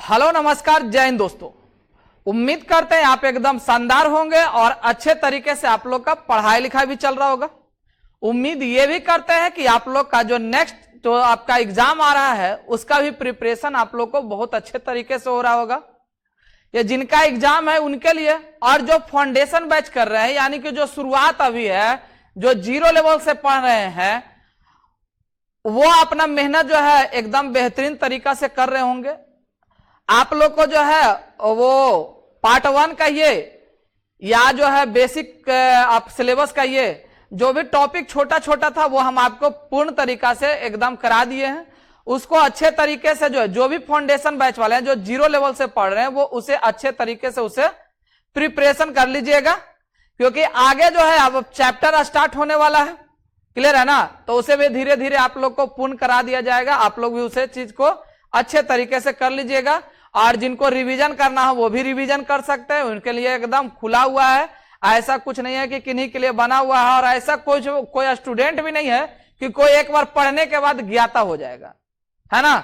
Hello नमस्कार जय हिंद दोस्तों। उम्मीद करते हैं आप एकदम शानदार होंगे और अच्छे तरीके से आप लोग का पढ़ाई लिखाई भी चल रहा होगा। उम्मीद ये भी करते हैं कि आप लोग का जो नेक्स्ट जो आपका एग्जाम आ रहा है उसका भी प्रिपरेशन आप लोग को बहुत अच्छे तरीके से हो रहा होगा। ये जिनका एग्जाम है उनके लिए और जो फाउंडेशन बैच कर रहे हैं यानी कि जो शुरुआत अभी है, जो जीरो लेवल से पढ़ रहे हैं, वो अपना मेहनत जो है एकदम बेहतरीन तरीका से कर रहे होंगे। आप लोग को जो है वो पार्ट 1 कहिए या जो है बेसिक आप सिलेबस कहिए, जो भी टॉपिक छोटा छोटा था वो हम आपको पूर्ण तरीका से एकदम करा दिए हैं। उसको अच्छे तरीके से जो भी फाउंडेशन बैच वाले हैं जो जीरो लेवल से पढ़ रहे हैं वो उसे अच्छे तरीके से उसे प्रिपरेशन कर लीजिएगा, क्योंकि आगे जो है अब चैप्टर स्टार्ट होने वाला है। क्लियर है ना? तो उसे भी धीरे धीरे आप लोग को पूर्ण करा दिया जाएगा। आप लोग भी उसे चीज को अच्छे तरीके से कर लीजिएगा और जिनको रिवीजन करना हो वो भी रिवीजन कर सकते हैं, उनके लिए एकदम खुला हुआ है। ऐसा कुछ नहीं है कि किन्हीं के लिए बना हुआ है और ऐसा कोई स्टूडेंट भी नहीं है कि कोई एक बार पढ़ने के बाद ज्ञाता हो जाएगा, है ना?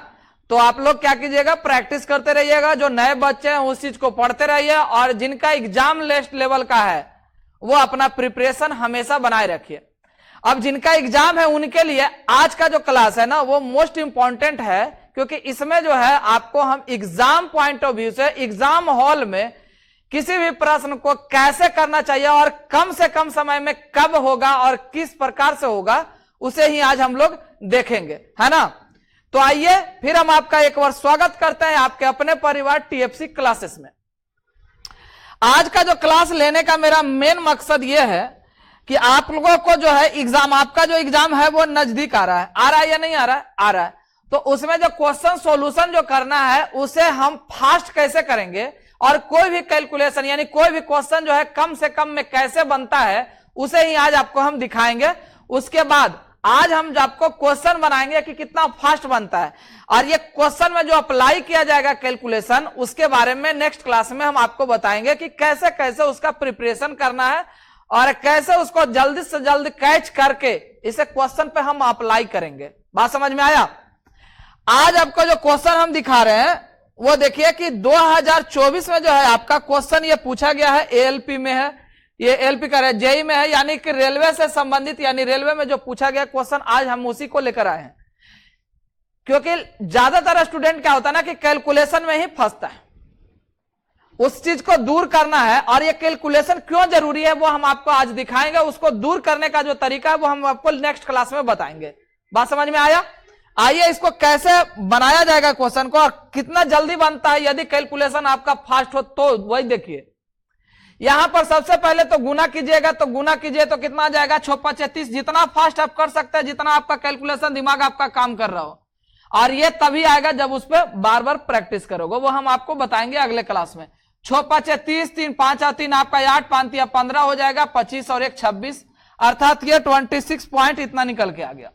तो आप लोग क्या कीजिएगा, प्रैक्टिस करते रहिएगा। जो नए बच्चे हैं उस चीज को पढ़ते रहिए और जिनका एग्जाम लेस्ट लेवल का है वो अपना प्रिपरेशन हमेशा बनाए रखिए। अब जिनका एग्जाम है उनके लिए आज का जो क्लास है ना वो मोस्ट इंपॉर्टेंट है, क्योंकि इसमें जो है आपको हम एग्जाम पॉइंट ऑफ व्यू से एग्जाम हॉल में किसी भी प्रश्न को कैसे करना चाहिए और कम से कम समय में कब होगा और किस प्रकार से होगा उसे ही आज हम लोग देखेंगे, है ना? तो आइए फिर हम आपका एक बार स्वागत करते हैं आपके अपने परिवार टीएफसी क्लासेस में। आज का जो क्लास लेने का मेरा मेन मकसद यह है कि आप लोगों को जो है एग्जाम, आपका जो एग्जाम है वो नजदीक आ रहा है या नहीं आ रहा है? आ रहा है। तो उसमें जो क्वेश्चन सॉल्यूशन जो करना है उसे हम फास्ट कैसे करेंगे और कोई भी कैलकुलेशन यानी कोई भी क्वेश्चन जो है कम से कम में कैसे बनता है उसे ही आज आपको हम दिखाएंगे। उसके बाद आज हम आपको क्वेश्चन बनाएंगे कि कितना फास्ट बनता है और ये क्वेश्चन में जो अप्लाई किया जाएगा कैलकुलेशन उसके बारे में नेक्स्ट क्लास में हम आपको बताएंगे कि कैसे कैसे उसका प्रिपरेशन करना है और कैसे उसको जल्दी से जल्दी कैच करके इसे क्वेश्चन पे हम अप्लाई करेंगे। बात समझ में आया? आज आपको जो क्वेश्चन हम दिखा रहे हैं वो देखिए कि 2024 में जो है आपका क्वेश्चन ये पूछा गया है, एएलपी में है, ये एएलपी का जेई में है, यानी कि रेलवे से संबंधित यानी रेलवे में जो पूछा गया क्वेश्चन आज हम उसी को लेकर आए हैं। क्योंकि ज्यादातर स्टूडेंट क्या होता है ना कि कैलकुलेशन में ही फंसता है, उस चीज को दूर करना है और ये कैलकुलेशन क्यों जरूरी है वो हम आपको आज दिखाएंगे। उसको दूर करने का जो तरीका है वो हम आपको नेक्स्ट क्लास में बताएंगे। बात समझ में आया? आइए इसको कैसे बनाया जाएगा क्वेश्चन को और कितना जल्दी बनता है यदि कैलकुलेशन आपका फास्ट हो तो वही देखिए। यहां पर सबसे पहले तो गुना कीजिएगा, तो गुना कीजिए तो कितना आ जाएगा 6×5 = 30। जितना फास्ट आप कर सकते हैं, जितना आपका कैलकुलेशन दिमाग आपका काम कर रहा हो, और ये तभी आएगा जब उस पर बार बार प्रैक्टिस करोगे, वो हम आपको बताएंगे अगले क्लास में। 6×5 = 30, 3×5 = 3 आपका 8, 5 × 15 हो जाएगा, 25 और 1 26, अर्थात ये 26 पॉइंट इतना निकल के आ गया।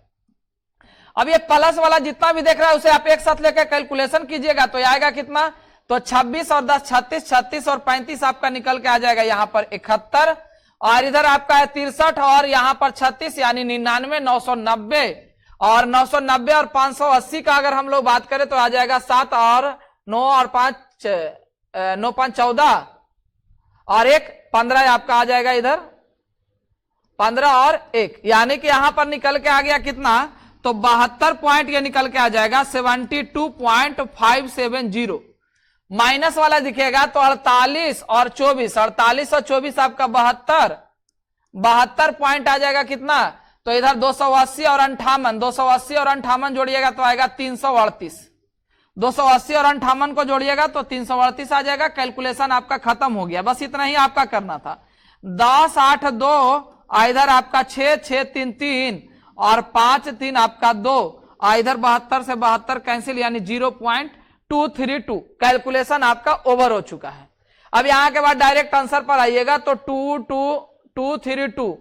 अब ये प्लस वाला जितना भी देख रहा है उसे आप एक साथ लेकर कैलकुलेशन कीजिएगा तो आएगा कितना, तो 26 और 10 36, 36 और 35 आपका निकल के आ जाएगा यहाँ पर 71, और इधर आपका है 63 और यहाँ पर 36 यानी 99, 990 और 990 और 580 का अगर हम लोग बात करें तो आ जाएगा 7 और 9 और 5 9 5 14 और 1 15 आपका आ जाएगा इधर 15 और 1, यानी कि यहां पर निकल के आ गया कितना, तो 72 पॉइंट ये निकल के आ जाएगा 72.570। माइनस वाला दिखेगा तो 48 और 24, 48 और 24 आपका 72 पॉइंट आ जाएगा कितना, तो इधर 280 और 58, 280 और 58 जोड़िएगा तो आएगा 338, 280 और 58 को जोड़िएगा तो 338 आ जाएगा। कैलकुलेशन आपका खत्म हो गया, बस इतना ही आपका करना था। 10 8 2 इधर आपका 6 6 3 3 और 5 3 आपका 2, इधर 72 से 72 कैंसिल यानी 0.232। कैलकुलेशन आपका ओवर हो चुका है। अब यहां के बाद डायरेक्ट आंसर पर आइएगा तो 22232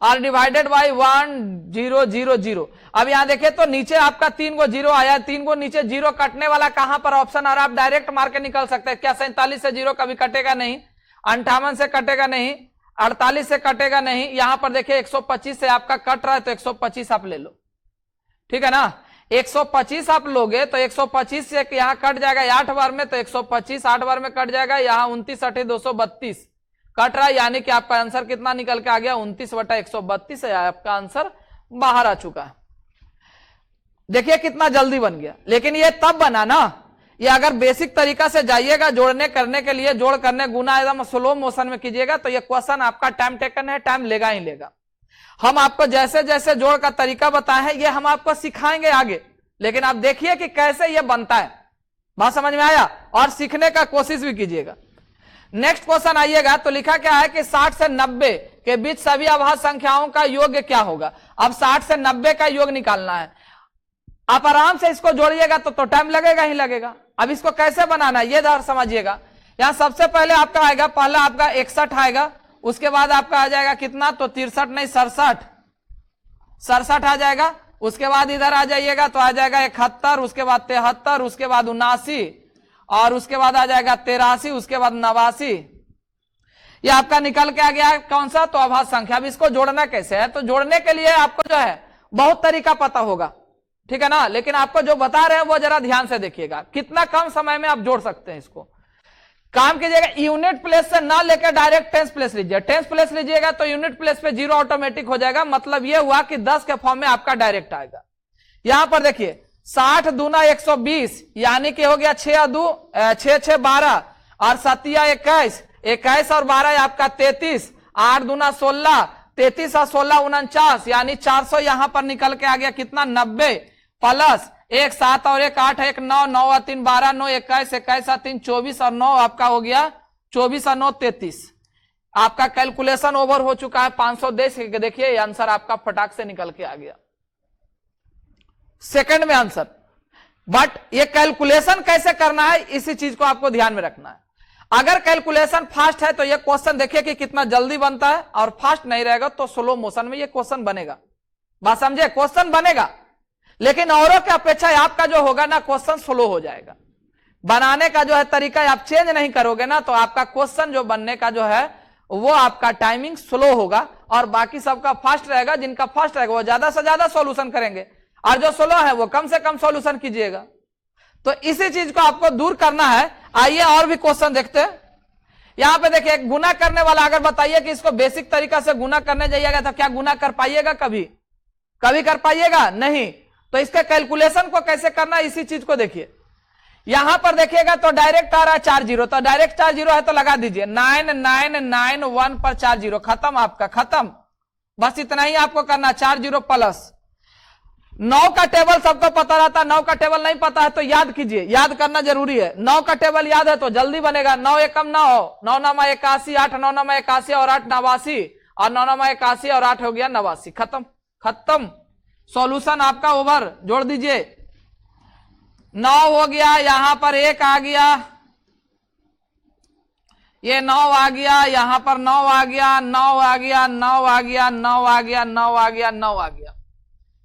और डिवाइडेड बाई 1000। अब यहां देखें तो नीचे आपका 3 गो जीरो आया, 3 गो नीचे जीरो कटने वाला कहां पर ऑप्शन आ रहा है, आप डायरेक्ट मार के निकल सकते हैं। क्या 47 से जीरो कभी कटेगा नहीं, 58 से कटेगा नहीं, 48 से कटेगा नहीं। यहां पर देखिए 125 से आपका कट रहा है तो 125 आप ले लो, ठीक है ना। 125 आप लोगे तो 125 से यहां कट जाएगा 8 बार में, तो 125 8 बार में कट जाएगा, यहां 29 8 232 कट रहा है, यानी कि आपका आंसर कितना निकल के आ गया 29/132 है, आपका आंसर बाहर आ चुका है। देखिए कितना जल्दी बन गया, लेकिन ये तब बना ना, ये अगर बेसिक तरीका से जाइएगा जोड़ने करने के लिए, जोड़ करने गुना एकदम स्लो मोशन में कीजिएगा तो ये क्वेश्चन आपका टाइम टेकन है, टाइम लेगा ही लेगा। हम आपको जैसे जैसे जोड़ का तरीका बताए हैं ये हम आपको सिखाएंगे आगे, लेकिन आप देखिए कि कैसे ये बनता है, बात समझ में आया, और सीखने का कोशिश भी कीजिएगा। नेक्स्ट क्वेश्चन आइएगा तो लिखा क्या है कि 60 से 90 के बीच सभी अभाज्य संख्याओं का योग क्या होगा। अब 60 से 90 का योग निकालना है, आप आराम से इसको जोड़िएगा तो टाइम लगेगा ही लगेगा। अब इसको कैसे बनाना है ये जरा समझिएगा। यहां सबसे पहले आपका आएगा, पहला आपका 61 आएगा, उसके बाद आपका आ जाएगा कितना, तो 63 नहीं 67 आ जाएगा। उसके बाद इधर आ जाइएगा तो आ जाएगा 71, उसके बाद 73, उसके बाद 79, और उसके बाद आ जाएगा 83, उसके बाद 89। ये आपका निकल के आ गया है कौन सा, तो अभाज्य संख्या। अब इसको जोड़ना कैसे है, तो जोड़ने के लिए आपको जो है बहुत तरीका पता होगा, ठीक है ना, लेकिन आपको जो बता रहे हैं वो जरा ध्यान से देखिएगा, कितना कम समय में आप जोड़ सकते हैं इसको। काम कीजिएगा, यूनिट प्लेस से ना लेकर डायरेक्ट टेंस प्लेस लीजिए। टेंस प्लेस लीजिएगा तो यूनिट प्लेस पे 0 ऑटोमेटिक हो जाएगा, मतलब ये हुआ कि 10 के फॉर्म में आपका डायरेक्ट आएगा। यहां पर देखिए 60 दूना 120, यानी कि हो गया 6 2 6 6 12 और 7 21, 21 और 12 आपका 33, 8 दूना 16, 33 और 16 49, यानी 400 यहां पर निकल के आ गया कितना 90, प्लस 1 7 और 1 8 1 9 9 और 3 12 9 21 21 और 3 24 और 9 आपका हो गया 24 और 9 33। आपका कैलकुलेशन ओवर हो चुका है 500। देखिए आंसर आपका फटाक से निकल के आ गया सेकंड में आंसर। बट ये कैलकुलेशन कैसे करना है इसी चीज को आपको ध्यान में रखना है। अगर कैलकुलेशन फास्ट है तो ये क्वेश्चन देखिए कि कितना जल्दी बनता है, और फास्ट नहीं रहेगा तो स्लो मोशन में ये क्वेश्चन बनेगा। बात समझे, क्वेश्चन बनेगा लेकिन औरों की अपेक्षा आपका जो होगा ना क्वेश्चन स्लो हो जाएगा। बनाने का जो है तरीका आप चेंज नहीं करोगे ना तो आपका क्वेश्चन जो बनने का जो है वो आपका टाइमिंग स्लो होगा, और बाकी सबका फास्ट रहेगा। जिनका फास्ट रहेगा वो ज्यादा से ज्यादा सॉल्यूशन करेंगे, और जो स्लो है वो कम से कम सॉल्यूशन कीजिएगा। तो इसी चीज को आपको दूर करना है। आइए और भी क्वेश्चन देखते हैं। यहां पे देखिए गुना करने वाला, अगर बताइए कि इसको बेसिक तरीका से गुना करने जाइएगा तो क्या गुना कर पाइएगा, कभी कर पाइएगा नहीं। तो इसके कैलकुलेशन को कैसे करना है इसी चीज को देखिए। यहां पर देखिएगा तो डायरेक्ट आ रहा है 4 0, तो डायरेक्ट 4 0 है तो लगा दीजिए 9 9 9 1 पर 4 0, खत्म आपका, खत्म। बस इतना ही आपको करना, 4 0 प्लस 9 का टेबल सबको पता रहता है, 9 का टेबल नहीं पता है तो याद कीजिए, याद करना जरूरी है। 9 का टेबल याद है तो जल्दी बनेगा। 9 एकम 9, 9 9 81, 8 9 9 81 और 8 89, और 9 9 81 और 8 हो गया 89, खत्म खत्म। सॉल्यूशन आपका ओवर। जोड़ दीजिए, 9 हो गया, यहां पर 1 आ गया, ये 9 आ गया, यहां पर 9 आ गया, 9 आ गया, 9 आ गया, 9 आ गया, 9 आ गया, 9 आ गया,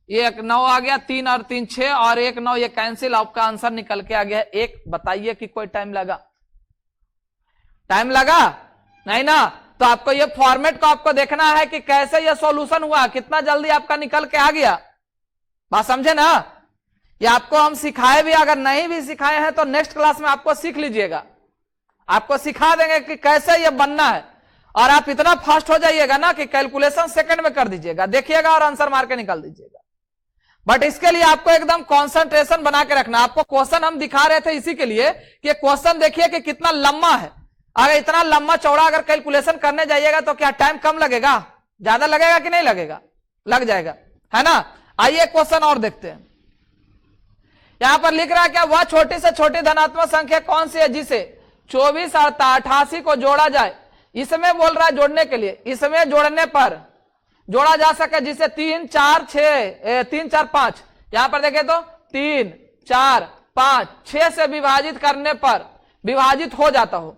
ये 1 9 आ गया, 3 और 3 6 और 1 9, ये कैंसिल, आपका आंसर निकल के आ गया 1। बताइए कि कोई टाइम लगा? टाइम लगा नहीं ना। तो आपको ये फॉर्मेट को आपको देखना है कि कैसे ये सॉल्यूशन हुआ, कितना जल्दी आपका निकल के आ गया। बात समझे ना। ये आपको हम सिखाए भी, अगर नहीं भी सिखाए हैं तो नेक्स्ट क्लास में आपको सीख लीजिएगा, आपको सिखा देंगे कि कैसे ये बनना है। और आप इतना फास्ट हो जाइएगा ना कि कैलकुलेशन सेकंड में कर दीजिएगा, देखिएगा और आंसर मार के निकाल दीजिएगा। बट इसके लिए आपको एकदम कंसंट्रेशन बना के रखना। आपको क्वेश्चन हम दिखा रहे थे इसी के लिए कि क्वेश्चन देखिए कि कितना लंबा है। अगर इतना लंबा चौड़ा अगर कैलकुलेशन करने जाइएगा तो क्या टाइम कम लगेगा, ज्यादा लगेगा कि नहीं लगेगा? लग जाएगा, है ना। आइए क्वेश्चन और देखते हैं। यहां पर लिख रहा है क्या, वह छोटी से छोटी धनात्मक संख्या कौन सी है जिसे 24 और 88 को जोड़ा जाए। इसमें बोल रहा है जोड़ने के लिए, इसमें जोड़ने पर जोड़ा जा सके जिसे 3 4 6 3 4 5, यहां पर देखें तो 3 4 5 6 से विभाजित करने पर विभाजित हो जाता हो।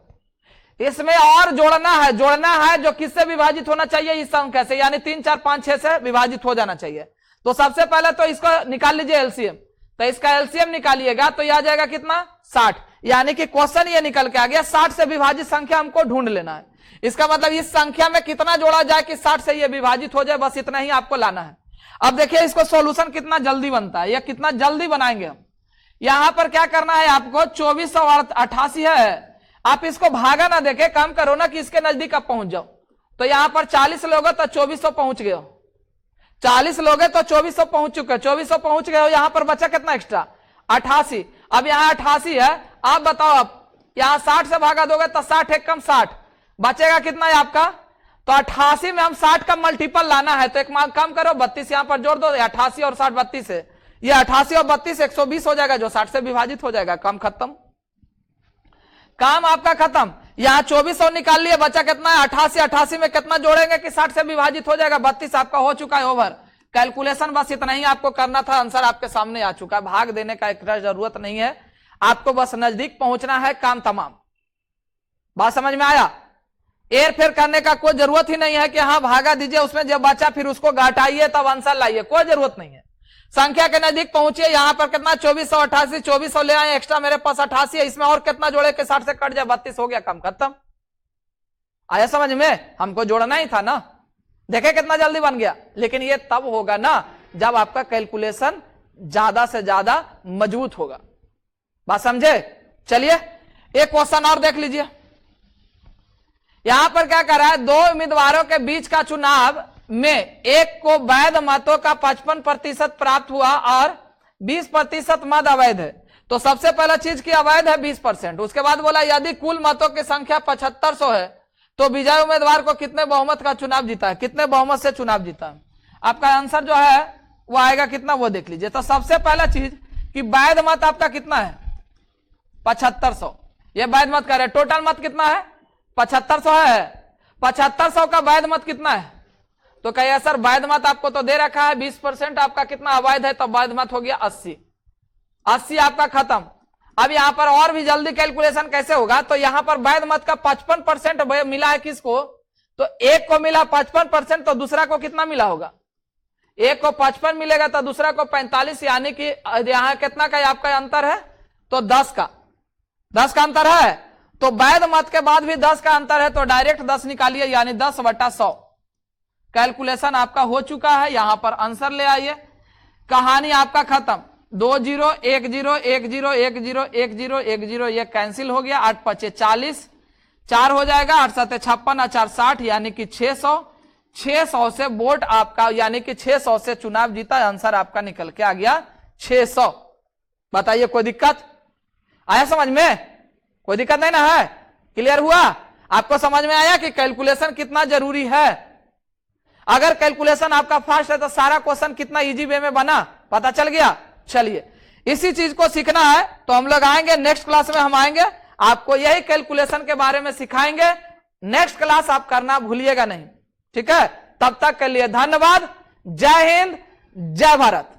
इसमें और जोड़ना है जो किससे विभाजित होना चाहिए, इस संख्या से, यानी 3 4 5 6 से विभाजित हो जाना चाहिए। तो सबसे पहले तो इसको निकाल लीजिए एलसीएम। तो इसका एलसीएम निकालिएगा तो यह आ जाएगा कितना 60, यानी कि क्वेश्चन ये निकल के आ गया 60 से विभाजित संख्या हमको ढूंढ लेना है। इसका मतलब इस संख्या में कितना जोड़ा जाए कि 60 से ये विभाजित हो जाए, बस इतना ही आपको लाना है। अब देखिए इसको सॉल्यूशन कितना जल्दी बनता है, या कितना जल्दी बनाएंगे हम। यहां पर क्या करना है आपको, 2488 है, आप इसको भागा ना देखे, काम करो ना कि इसके नजदीक आप पहुंच जाओ। तो यहां पर 40 लोग हो तो 2400 पहुंच गए हो, 40 लोग हैं तो 2400 पहुंच चुके, 2400 पहुंच गए हो। यहां पर बचा कितना एक्स्ट्रा, 88। अब यहां 88 है, आप बताओ, आप यहां 60 से भागा दोगे तो 60 एक कम 60, बचेगा कितना है आपका। तो 88 में हम 60 का मल्टीपल लाना है, तो एक काम करो 32 यहां पर जोड़ दो, 88 और 60 32 है, ये 88 और 32 120 हो जाएगा, जो 60 से विभाजित हो जाएगा। काम खत्म, काम आपका खत्म। यहां 2400 निकाल लिए, बचा कितना है 88, 88 में कितना जोड़ेंगे कि 60 से विभाजित हो जाएगा, 32 आपका हो चुका है ओवर। कैलकुलेशन बस इतना ही आपको करना था, आंसर आपके सामने आ चुका है, भाग देने का एक्स्ट्रा जरूरत नहीं है, आपको बस नजदीक पहुंचना है, काम तमाम। बात समझ में आया। एर फेर करने का कोई जरूरत ही नहीं है कि हाँ भागा दीजिए, उसमें जब बचा फिर उसको घटाइए तब आंसर लाइए, कोई जरूरत नहीं है। संख्या के नजदीक पहुंचिए, यहां पर कितना 2488, 2400 ले आए, एक्स्ट्रा मेरे पास 88 है, इसमें और कितना जोड़े के 60 से कट जाए, 32 हो गया, काम खत्म। आया समझ में, हमको जोड़ना ही था ना, देखे कितना जल्दी बन गया। लेकिन ये तब होगा ना जब आपका कैलकुलेशन ज्यादा से ज्यादा मजबूत होगा, बात समझे। चलिए एक क्वेश्चन और देख लीजिए। यहां पर क्या कर रहा है, दो उम्मीदवारों के बीच का चुनाव में एक को वैध मतों का 55% प्राप्त हुआ और 20% मत अवैध है। तो सबसे पहला चीज की अवैध है 20%। उसके बाद बोला यदि कुल मतों की संख्या 7500 है तो विजय उम्मीदवार को कितने बहुमत का चुनाव जीता है, कितने बहुमत से चुनाव जीता है। आपका आंसर जो है वो आएगा कितना, वो देख लीजिए। तो सबसे पहला चीज कि वैध मत आपका कितना है 7500, ये वैध मत का है। टोटल मत कितना है 7500 है, 7500 का वैध मत कितना है। तो कहिए सर वैध मत आपको तो दे रखा है 20%, आपका कितना अवैध है, तो वैध मत हो गया 80, 80 आपका खत्म। अब यहां पर और भी जल्दी कैलकुलेशन कैसे होगा, तो यहां पर वैध मत का 55% मिला है किसको, तो एक को मिला 55%, तो दूसरा को कितना मिला होगा, एक को 55 मिलेगा तो दूसरा को 45, यानी कि यहां कितना का आपका अंतर है, तो 10 का अंतर है। तो वैध मत के बाद भी 10 का अंतर है, तो डायरेक्ट 10 निकालिए, यानी 10/100। कैलकुलेशन आपका हो चुका है, यहां पर आंसर ले आइए, कहानी आपका खत्म। 2 0 1 0 1 0 1 0 1 0 1 0, ये कैंसिल हो गया, 8 5 40, 4 हो जाएगा, 8 7 56, 4 60, यानी कि 600। 600 से वोट आपका, यानी कि 600 से चुनाव जीता, आंसर आपका निकल के आ गया 600। बताइए कोई दिक्कत आया समझ में, कोई दिक्कत नहीं ना है, क्लियर हुआ आपको, समझ में आया कि कैलकुलेशन कितना जरूरी है। अगर कैलकुलेशन आपका फास्ट है तो सारा क्वेश्चन कितना इजी वे में बना, पता चल गया। चलिए इसी चीज को सीखना है तो हम लोग आएंगे नेक्स्ट क्लास में, हम आएंगे आपको यही कैलकुलेशन के बारे में सिखाएंगे। नेक्स्ट क्लास आप करना भूलिएगा नहीं, ठीक है। तब तक के लिए धन्यवाद, जय हिंद, जय भारत।